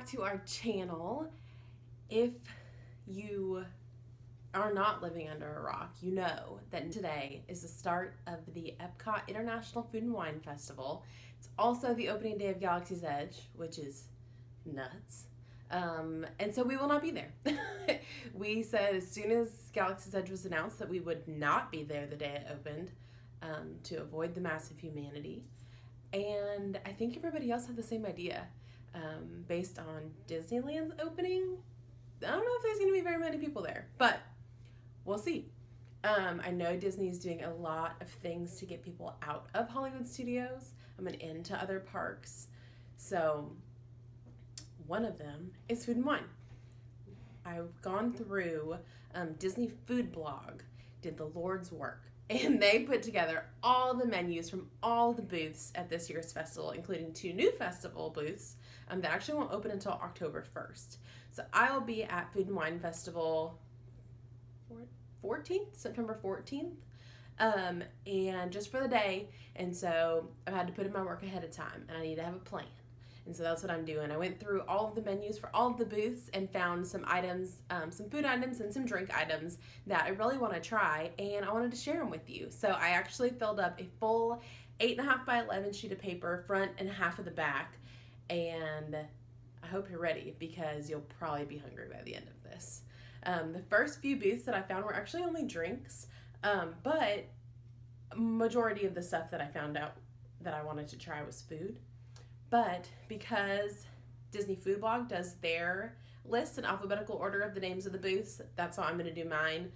back to our channel. If you are not living under a rock, you know that today is the start of the Epcot International Food and Wine Festival. It's also the opening day of Galaxy's Edge, which is nuts. And so we will not be there. We said as soon as Galaxy's Edge was announced that we would not be there the day it opened, to avoid the massive humanity. And I think everybody else had the same idea. Based on Disneyland's opening, I don't know if there's going to be very many people there, but we'll see. I know Disney is doing a lot of things to get people out of Hollywood Studios and into other parks. So one of them is Food and Wine. I've gone through Disney Food Blog, did the Lord's work, and they put together all the menus from all the booths at this year's festival, including 2 new festival booths that actually won't open until October 1st. So I'll be at Food and Wine Festival 14th, September 14th, and just for the day. And so I've had to put in my work ahead of time, and I need to have a plan. And so that's what I'm doing. I went through all of the menus for all of the booths and found some items, some food items and some drink items that I really want to try, and I wanted to share them with you. So I actually filled up a full 8.5 by 11 sheet of paper, front and half of the back, and I hope you're ready because you'll probably be hungry by the end of this. The first few booths that I found were actually only drinks, but majority of the stuff that I found out that I wanted to try was food. But because Disney Food Blog does their list in alphabetical order of the names of the booths, that's how I'm going to do mine,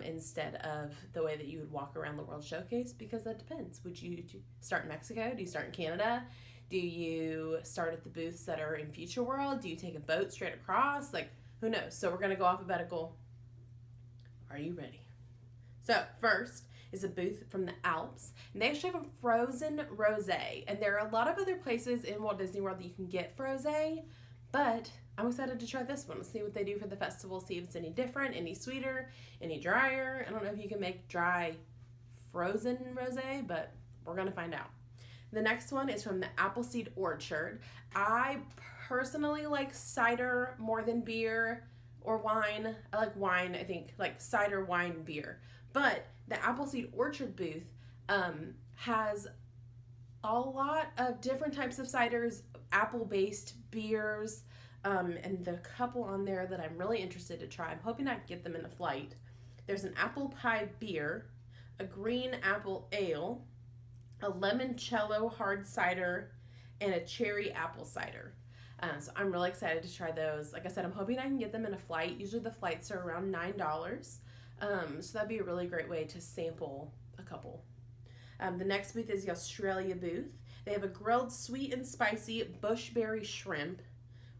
instead of the way that you would walk around the World Showcase, because that depends. Would you start in Mexico? Do you start in Canada? Do you start at the booths that are in Future World? Do you take a boat straight across? Like, who knows? So we're going to go alphabetical. Are you ready? So first is a booth from the Alps, and they actually have a frozen rosé, and there are a lot of other places in Walt Disney World that you can get rosé, but I'm excited to try this one. Let's see what they do for the festival, see if it's any different, any sweeter, any drier. I don't know if you can make dry frozen rosé, but we're gonna find out. The next one is from the Appleseed Orchard. I personally like cider more than beer or wine. I like wine, I think, like cider, wine, beer. But the Appleseed Orchard booth has a lot of different types of ciders, apple-based beers, and the couple on there that I'm really interested to try. I'm hoping I can get them in a flight. There's an apple pie beer, a green apple ale, a limoncello hard cider, and a cherry apple cider. So I'm really excited to try those. Like I said, I'm hoping I can get them in a flight. Usually the flights are around $9. So that'd be a really great way to sample a couple. The next booth is the Australia booth. They have a grilled sweet and spicy bushberry shrimp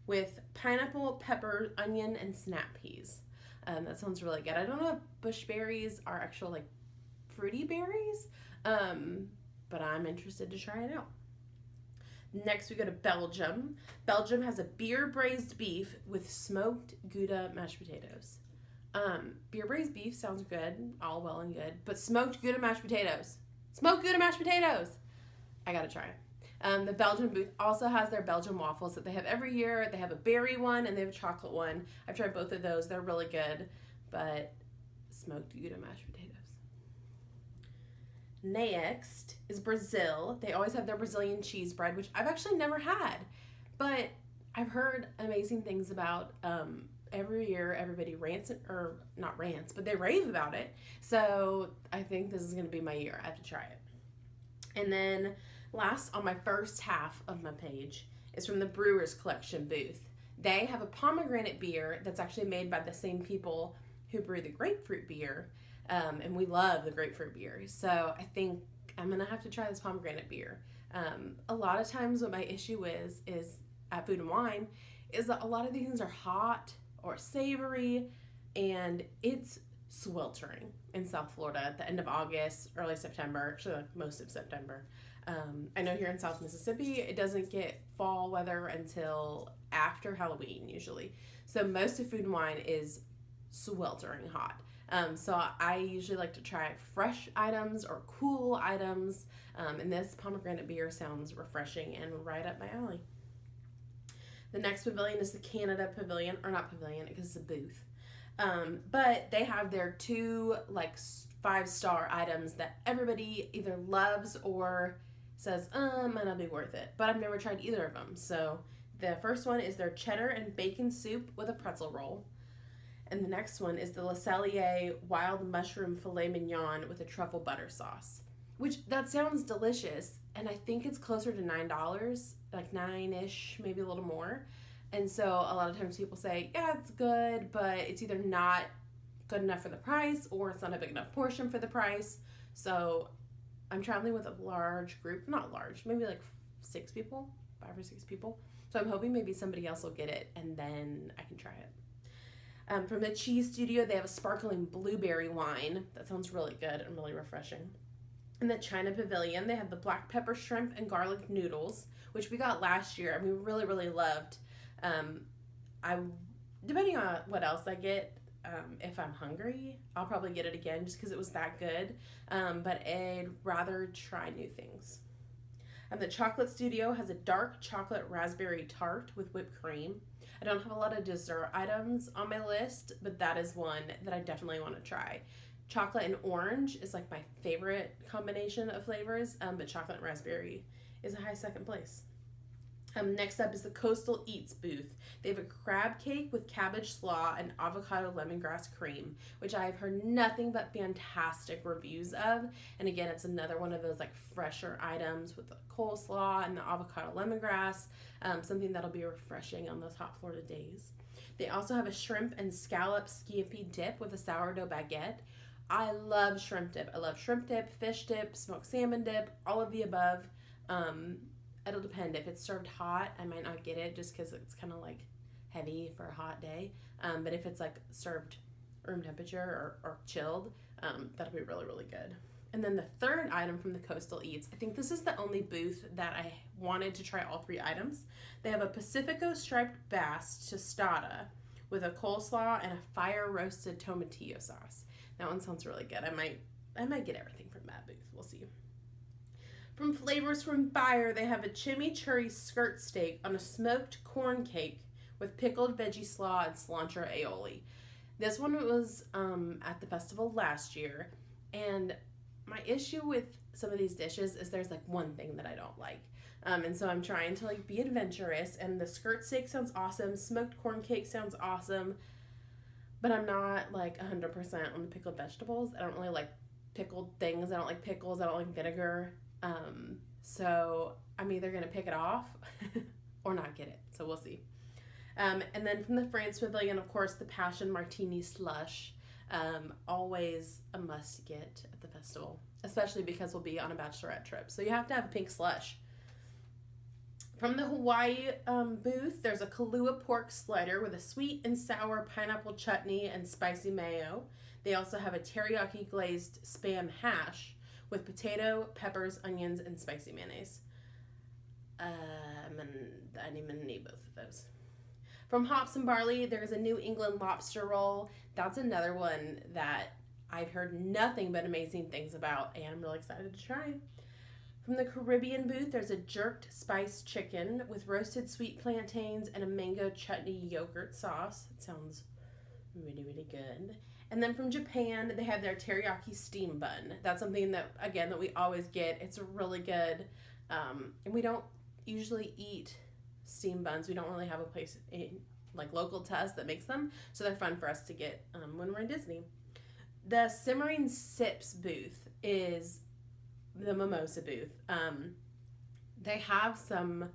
with pineapple, pepper, onion, and snap peas. That sounds really good. I don't know if bushberries are actual like fruity berries, but I'm interested to try it out. Next we go to Belgium. Belgium has a beer braised beef with smoked Gouda mashed potatoes. Beer braised beef sounds good, all well and good, but smoked Gouda mashed potatoes. Smoked Gouda mashed potatoes! I gotta try it. The Belgian booth also has their Belgian waffles that they have every year. They have a berry one and they have a chocolate one. I've tried both of those. They're really good, but smoked Gouda mashed potatoes. Next is Brazil. They always have their Brazilian cheese bread, which I've actually never had, but I've heard amazing things about. Every year everybody they rave about it. So I think this is going to be my year. I have to try it. And then last on my first half of my page is from the Brewers Collection booth. They have a pomegranate beer that's actually made by the same people who brew the grapefruit beer. And we love the grapefruit beer. So I think I'm going to have to try this pomegranate beer. A lot of times what my issue is at Food and Wine is that a lot of these things are hot or savory, and it's sweltering in South Florida at the end of August, early September, actually like most of September. I know here in South Mississippi, it doesn't get fall weather until after Halloween usually. So most of Food and Wine is sweltering hot. So I usually like to try fresh items or cool items, and this pomegranate beer sounds refreshing and right up my alley. The next pavilion is the Canada Pavilion, or not pavilion because it's a booth. But they have their 2 like 5-star items that everybody either loves or says, might not be worth it. But I've never tried either of them. So the first one is their cheddar and bacon soup with a pretzel roll. And the next one is the Le Cellier wild mushroom filet mignon with a truffle butter sauce. Which, that sounds delicious. And I think it's closer to $9, like 9-ish, maybe a little more. And so a lot of times people say, yeah, it's good, but it's either not good enough for the price or it's not a big enough portion for the price. So I'm traveling with a large group, not large, maybe like 6 people, 5 or 6 people. So I'm hoping maybe somebody else will get it and then I can try it. From the Cheese Studio, they have a sparkling blueberry wine. That sounds really good and really refreshing. In the China Pavilion, they have the black pepper shrimp and garlic noodles, which we got last year and we really, really loved. Depending on what else I get, if I'm hungry, I'll probably get it again just because it was that good. But I'd rather try new things. The Chocolate Studio has a dark chocolate raspberry tart with whipped cream. I don't have a lot of dessert items on my list, but that is one that I definitely want to try. Chocolate and orange is like my favorite combination of flavors, but chocolate and raspberry is a high second place. Next up is the Coastal Eats booth. They have a crab cake with cabbage slaw and avocado lemongrass cream, which I've heard nothing but fantastic reviews of. And again, it's another one of those like fresher items with the coleslaw and the avocado lemongrass, something that'll be refreshing on those hot Florida days. They also have a shrimp and scallop scampi dip with a sourdough baguette. I love shrimp dip. I love shrimp dip, fish dip, smoked salmon dip, all of the above. It'll depend. If it's served hot, I might not get it just because it's kind of like heavy for a hot day. But if it's like served room temperature or chilled, that'll be really, really good. And then the third item from the Coastal Eats, I think this is the only booth that I wanted to try all 3 items. They have a Pacifico striped bass tostada with a coleslaw and a fire roasted tomatillo sauce. That one sounds really good. I might get everything from that booth. We'll see. From Flavors from Fire, they have a chimichurri skirt steak on a smoked corn cake with pickled veggie slaw and cilantro aioli. This one was at the festival last year, and my issue with some of these dishes is there's like one thing that I don't like. And so I'm trying to like be adventurous, and the skirt steak sounds awesome, smoked corn cake sounds awesome, but I'm not like 100% on the pickled vegetables. I don't really like pickled things. I don't like pickles. I don't like vinegar. So I'm either going to pick it off or not get it. So we'll see. And then from the France Pavilion, of course, the Passion Martini Slush. Always a must get at the festival, especially because we'll be on a bachelorette trip. So you have to have a pink slush. From the Hawaii booth, there's a Kahlua pork slider with a sweet and sour pineapple chutney and spicy mayo. They also have a teriyaki glazed Spam hash with potato, peppers, onions, and spicy mayonnaise. I'm gonna need both of those. From Hops and Barley, there's a New England lobster roll. That's another one that I've heard nothing but amazing things about, and I'm really excited to try. From the Caribbean booth, there's a jerked spiced chicken with roasted sweet plantains and a mango chutney yogurt sauce. It sounds really, really good. And then from Japan, they have their teriyaki steam bun. That's something that, again, that we always get. It's really good. And we don't usually eat steam buns. We don't really have a place like local to us that makes them. So they're fun for us to get when we're in Disney. The Simmering Sips booth is the mimosa booth. They have some...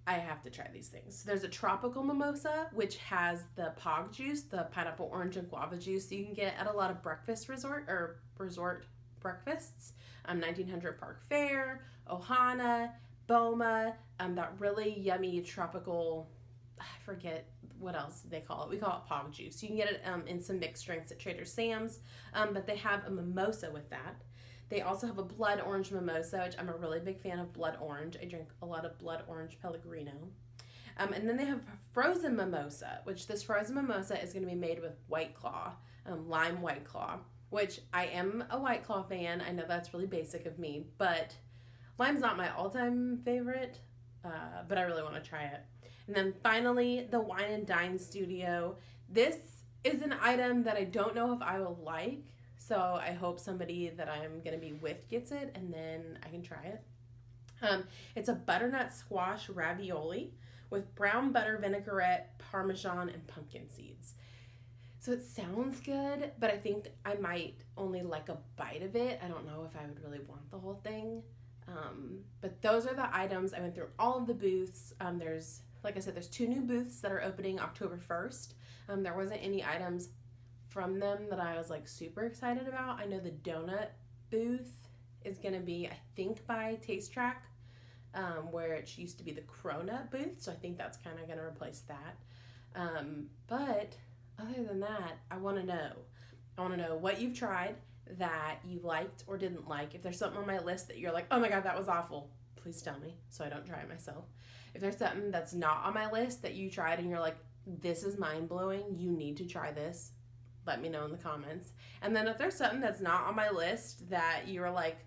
I have to try these things. There's a tropical mimosa, which has the pog juice, the pineapple, orange, and guava juice you can get at a lot of resort breakfasts. 1900 Park Fair, Ohana, Boma, that really yummy tropical, I forget what else they call it. We call it pog juice. You can get it in some mixed drinks at Trader Sam's, but they have a mimosa with that. They also have a blood orange mimosa, which I'm a really big fan of blood orange. I drink a lot of blood orange Pellegrino. And then they have frozen mimosa, which this frozen mimosa is going to be made with White Claw, lime White Claw, which I am a White Claw fan. I know that's really basic of me, but lime's not my all-time favorite, but I really want to try it. And then finally, the Wine and Dine Studio. This is an item that I don't know if I will like, so I hope somebody that I'm going to be with gets it, and then I can try it. It's a butternut squash ravioli with brown butter vinaigrette, parmesan, and pumpkin seeds. So it sounds good, but I think I might only like a bite of it. I don't know if I would really want the whole thing. But those are the items. I went through all of the booths. Like I said, there's 2 new booths that are opening October 1st. There wasn't any items from them that I was like super excited about. I know the donut booth is going to be, I think, by Taste Track, where it used to be the Cronut booth. So I think that's kind of going to replace that. But other than that, I want to know what you've tried that you liked or didn't like. If there's something on my list that you're like, oh my God, that was awful, please tell me so I don't try it myself. If there's something that's not on my list that you tried and you're like, this is mind-blowing, you need to try this, let me know in the comments. And then if there's something that's not on my list that you're like,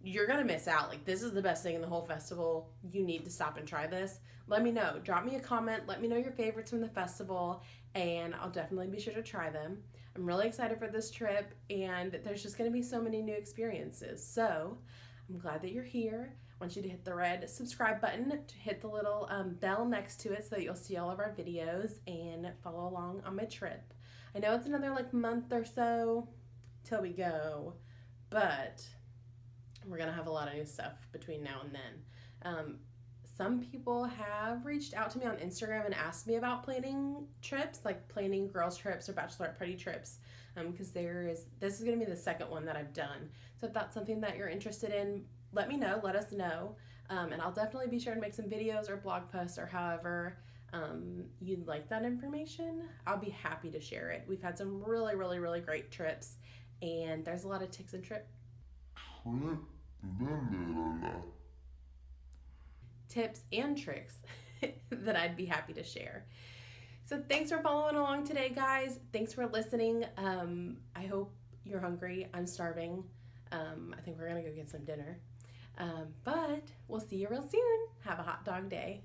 you're gonna miss out, like this is the best thing in the whole festival, you need to stop and try this, let me know. Drop me a comment, let me know your favorites from the festival, and I'll definitely be sure to try them. I'm really excited for this trip, and there's just going to be so many new experiences. So I'm glad that you're here. I want you to hit the red subscribe button, to hit the little bell next to it so that you'll see all of our videos and follow along on my trip. I know it's another like month or so till we go, but we're going to have a lot of new stuff between now and then. Some people have reached out to me on Instagram and asked me about planning trips, like planning girls' trips or bachelorette party trips, because this is going to be the second one that I've done. So if that's something that you're interested in, let me know, let us know, and I'll definitely be sure to make some videos or blog posts or however you'd like that information. I'll be happy to share it. We've had some really, really, really great trips, and there's a lot of tips and tricks that I'd be happy to share. So thanks for following along today, guys. Thanks for listening. I hope you're hungry. I'm starving. I think we're gonna go get some dinner. But we'll see you real soon. Have a hot dog day.